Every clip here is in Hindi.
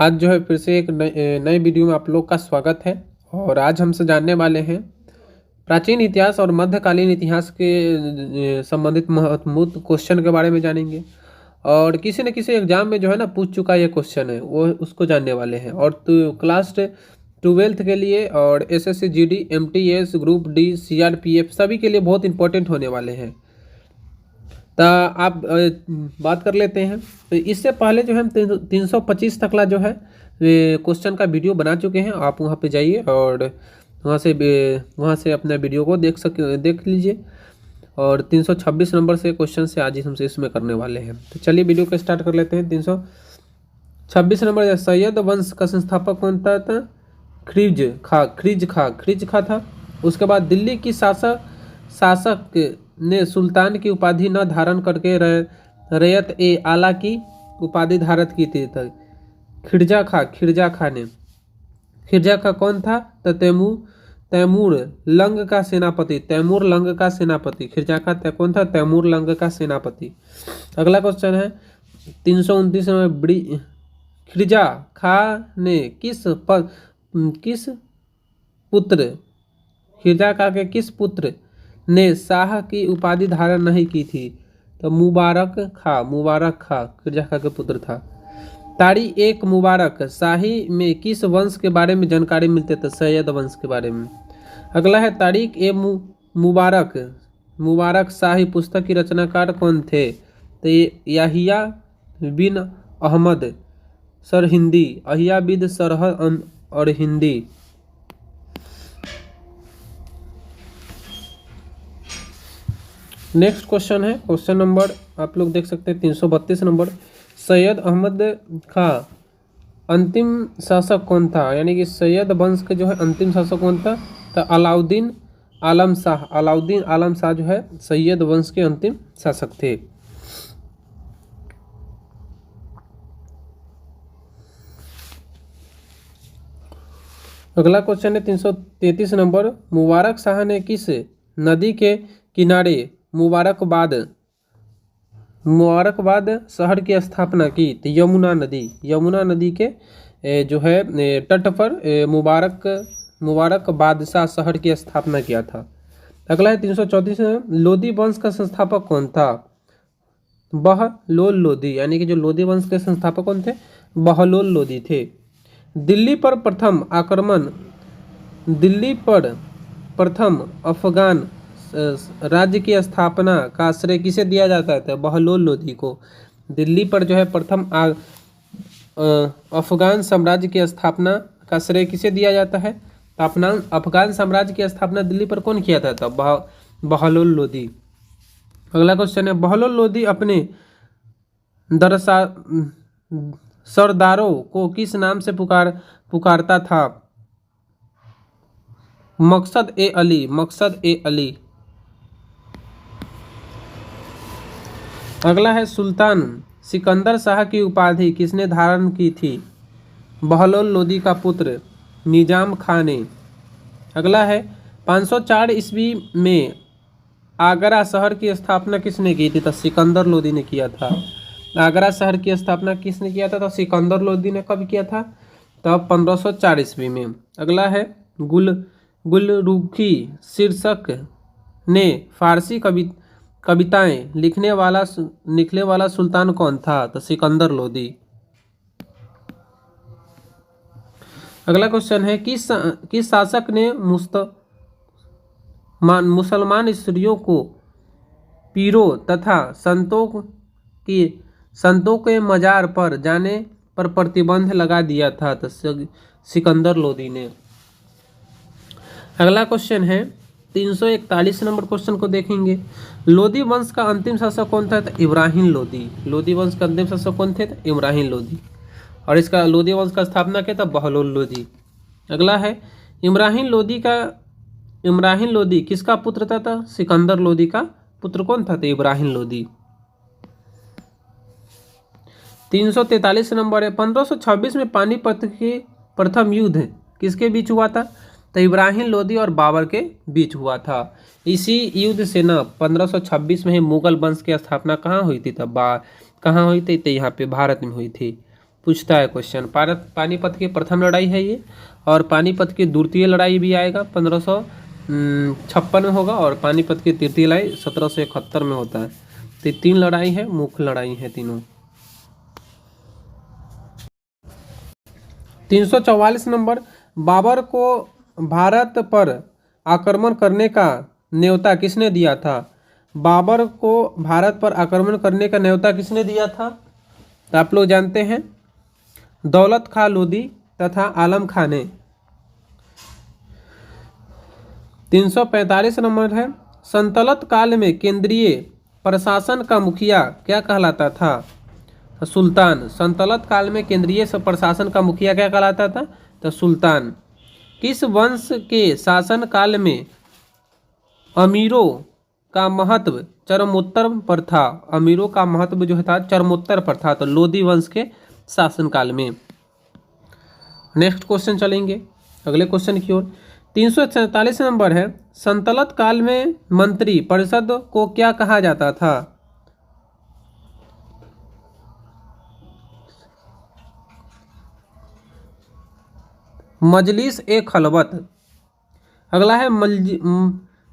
आज जो है फिर से एक नए वीडियो में आप लोग का स्वागत है। और आज हमसे जानने वाले हैं प्राचीन इतिहास और मध्यकालीन इतिहास के संबंधित महत्वपूर्ण क्वेश्चन के बारे में जानेंगे। और किसी न किसी एग्जाम में जो है ना पूछ चुका ये क्वेश्चन है वो उसको जानने वाले हैं। और तो क्लास 12th के लिए और SSC GD MTS group D CRPF सभी के लिए बहुत इंपॉर्टेंट होने वाले हैं। तो आप बात कर लेते हैं। तो इससे पहले जो है हम 325 तकला जो है क्वेश्चन का वीडियो बना चुके हैं। आप वहाँ पे जाइए और वहाँ से अपने वीडियो को देख लीजिए। और 326 नंबर से क्वेश्चन से आज ही हमसे इसमें करने वाले हैं। तो चलिए वीडियो को स्टार्ट कर लेते हैं। 326 नंबर, सैयद वंश का संस्थापक कौन था? ख्रीज खा था। उसके बाद दिल्ली की शासक ने सुल्तान की उपाधि न धारण करके रैयत ए आला की उपाधि धारण की थी। खिरजा खा कौन था? तो तैमूर लंग का सेनापति। खिरजा खा कौन था? तैमूर लंग का सेनापति। अगला क्वेश्चन है 329 में, खिरजा खा ने किस पुत्र ने शाह की उपाधि धारण नहीं की थी? तो मुबारक खा खिरजा खा के पुत्र था। तारी एक मुबारक शाही में किस वंश के बारे में जानकारी मिलते थे? सैयद वंश के बारे में। अगला है तारिक ए मुबारक शाही पुस्तक की रचनाकार कौन थे? तो याहिया बिन अहमद सरहिंदी। और हिंदी। नेक्स्ट क्वेश्चन है क्वेश्चन नंबर आप लोग देख सकते हैं 332 नंबर, सैयद अहमद खां अंतिम शासक कौन था? यानी कि सैयद वंश के जो है अंतिम शासक कौन था? तो अलाउद्दीन आलम शाह जो है सैयद वंश के अंतिम शासक थे। अगला क्वेश्चन है 333 नंबर, मुबारक शाह ने किस नदी के किनारे मुबारकबाद शहर की स्थापना की? तो यमुना नदी के जो है तट पर मुबारक बादशाह शहर की स्थापना किया था। अगला है 334 में, लोदी वंश का संस्थापक कौन था? बहलोल लोदी। यानी कि जो लोदी वंश के संस्थापक कौन थे? बहलोल लोदी थे। दिल्ली पर प्रथम अफगान राज्य की स्थापना का श्रेय किसे दिया जाता है? बहलोल लोदी को। दिल्ली पर जो है प्रथम अफगान साम्राज्य की स्थापना का श्रेय किसे दिया जाता है? अफगान साम्राज्य की स्थापना दिल्ली पर कौन किया था? बहलोल लोदी। अगला क्वेश्चन है, बहलोल लोदी अपने सरदारों को किस नाम से पुकारता था? मकसद ए अली। अगला है, सुल्तान सिकंदर शाह की उपाधि किसने धारण की थी? बहलोल लोदी का पुत्र निजाम खां ने। अगला है, 504 ईस्वी में आगरा शहर की स्थापना किसने की थी? तो सिकंदर लोदी ने किया था। आगरा शहर की स्थापना किसने किया था? तो सिकंदर लोदी ने कब किया था? तब 1504 ईस्वी में। अगला है, गुलरुखी शीर्षक ने फारसी कविताएं लिखने वाला सुल्तान कौन था? तो सिकंदर लोदी। अगला क्वेश्चन है, किस शासक ने मुसलमान स्त्रियों को पीरों तथा संतों के मजार पर जाने पर प्रतिबंध लगा दिया था? तो सिकंदर लोदी ने। अगला क्वेश्चन है 341 नंबर क्वेश्चन को देखेंगे, लोदी वंश का अंतिम शासक कौन था? तो इब्राहिम लोदी। लोदी वंश का अंतिम शासक कौन थे? तो इब्राहिम लोदी। और इसका लोदी वंश का स्थापना किया था बहलोल लोदी। अगला है, इब्राहिम लोदी किसका पुत्र था? तो सिकंदर लोदी का पुत्र कौन था? तो इब्राहिम लोदी। 343 नंबर है, 1526 में पानीपत के प्रथम युद्ध किसके बीच हुआ था? तो इब्राहिम लोदी और बाबर के बीच हुआ था। इसी युद्ध से ना 1526 में ही मुगल वंश की स्थापना कहाँ हुई थी? तब कहाँ हुई थी? तो यहाँ पे भारत में हुई थी। पूछता है क्वेश्चन। पानीपत की प्रथम लड़ाई है ये, और पानीपत की द्वितीय लड़ाई भी आएगा 1556 में होगा, और पानीपत की तृतीय लड़ाई 1771 में होता है। तो ये 3 लड़ाई है, मुख्य लड़ाई है तीनों। 344 नंबर, बाबर को भारत पर आक्रमण करने का न्योता किसने दिया था? बाबर को भारत पर आक्रमण करने का न्योता किसने दिया था? तो आप लोग जानते हैं दौलत खां लोदी तथा आलम खां ने। 345 नंबर है, सल्तनत काल में केंद्रीय प्रशासन का मुखिया क्या कहलाता था? सुल्तान। सल्तनत काल में केंद्रीय प्रशासन का मुखिया क्या कहलाता था? तो सुल्तान। किस वंश के शासन काल में अमीरों का महत्व चरमोत्तर पर था? अमीरों का महत्व जो था चरमोत्तर पर था, तो लोदी वंश के शासन काल में। नेक्स्ट क्वेश्चन चलेंगे अगले क्वेश्चन की ओर। 347 नंबर है, सल्तनत काल में मंत्री परिषद को क्या कहा जाता था? मजलिस ए खलवत। अगला है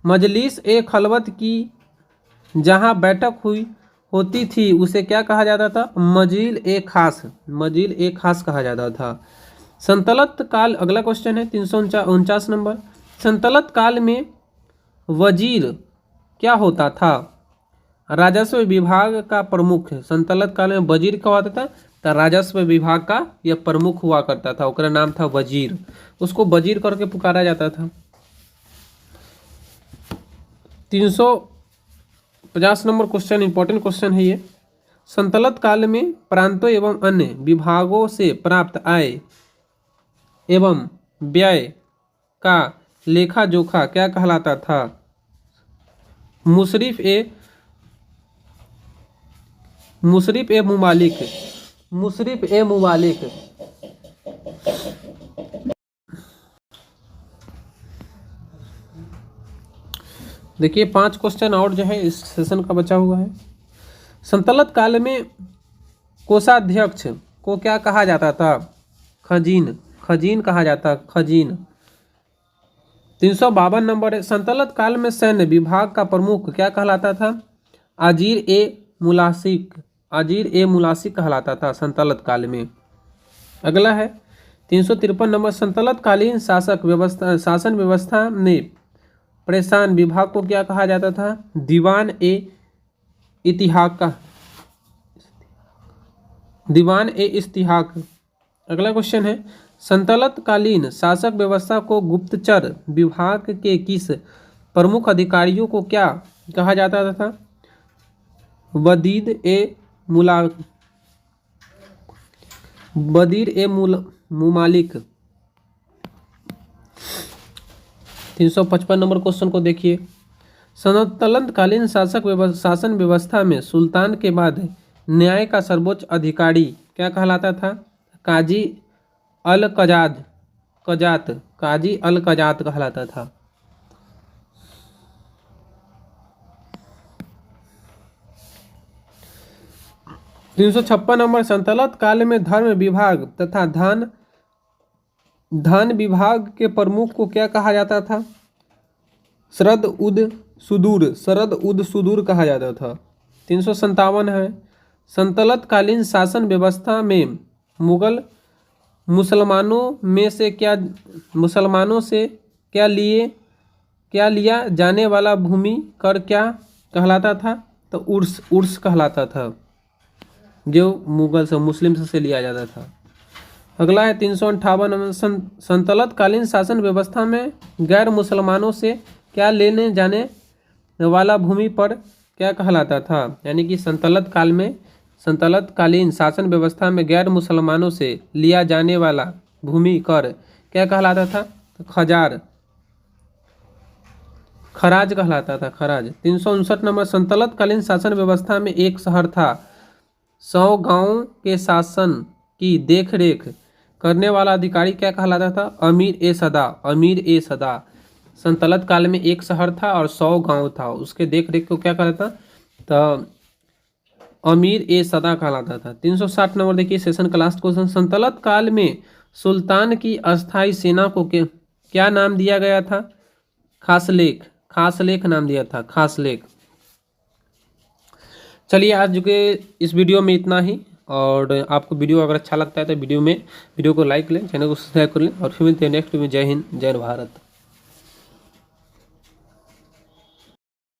मजलिस ए खलवत की जहां बैठक हुई होती थी उसे क्या कहा जाता था? मजील ए खास। मजील ए खास कहा जाता था। सल्तनत काल, अगला क्वेश्चन है 349 नंबर, सल्तनत काल में वजीर क्या होता था? राजस्व विभाग का प्रमुख। सल्तनत काल में वजीर क्या होता था? तो राजस्व विभाग का यह प्रमुख हुआ करता था, उसका नाम था वजीर, उसको वजीर करके पुकारा जाता था। 350 नंबर क्वेश्चन, इंपॉर्टेंट क्वेश्चन है ये। सल्तनत काल में प्रांतों एवं अन्य विभागों से प्राप्त आय एवं व्यय का लेखा जोखा क्या कहलाता था? मुशरिफ ए मुमालिक। मुशरिफ ए मुमालिक। देखिए 5 क्वेश्चन और जो है इस सेशन का बचा हुआ है। सल्तनत काल में कोषाध्यक्ष को क्या कहा जाता था? खजीन। खजीन कहा जाता, खजीन। 352 नंबर है, सल्तनत काल में सैन्य विभाग का प्रमुख क्या कहलाता था? अजीर ए मुलासिक। अजीर ए मुलासिक कहलाता था सल्तनत काल में। अगला है 353 नंबर, सल्तनत कालीन शासन व्यवस्था में प्रेषण विभाग को क्या कहा जाता था? दीवान ए इतिहाक। दीवान ए इस्तिहाक। अगला क्वेश्चन है, सल्तनत कालीन शासक व्यवस्था को गुप्तचर विभाग के किस प्रमुख अधिकारियों को क्या कहा जाता था? बदीर ए मुमालिक। 355 नंबर क्वेश्चन को देखिए। सल्तनत कालीन शासन व्यवस्था में सुल्तान के बाद न्याय का सर्वोच्च अधिकारी क्या कहलाता था? काजी अल कजात। काजी अल कजात कहलाता था। तीन 356 नंबर, सल्तनत काल में धर्म विभाग तथा धन विभाग के प्रमुख को क्या कहा जाता था? शरद उद सुदूर कहा जाता था। 357 है, सल्तनत कालीन शासन व्यवस्था में मुसलमानों से क्या लिया जाने वाला भूमि कर क्या कहलाता था? तो उर्स कहलाता था, जो मुस्लिम से लिया जाता था। अगला है 358, सल्तनत कालीन शासन व्यवस्था में गैर मुसलमानों से क्या लेने जाने वाला भूमि पर क्या कहलाता था? यानी कि सल्तनत कालीन शासन व्यवस्था में गैर मुसलमानों से लिया जाने वाला भूमि कर क्या कहलाता था? तो खराज कहलाता था, खराज। 359 नंबर, सल्तनत कालीन शासन व्यवस्था में एक शहर था, 100 गांवों के शासन की देखरेख करने वाला अधिकारी क्या कहलाता था? अमीर ए सदा। सल्तनत काल में एक शहर था और 100 गांव था, उसके देख रेख को क्या कहलाता? तो अमीर ए सदा कहलाता था। 360 नंबर देखिए सेशन का लास्ट क्वेश्चन, सल्तनत काल में सुल्तान की अस्थाई सेना को क्या नाम दिया गया था? खासलेख, खासलेख नाम दिया था, खासलेख। चलिए आज के इस वीडियो में इतना ही, और आपको वीडियो अगर अच्छा लगता है तो वीडियो को लाइक लें, चैनल को सब्सक्राइब कर लें, और फिर मिलते हैं नेक्स्ट में। जय हिंद, जय भारत।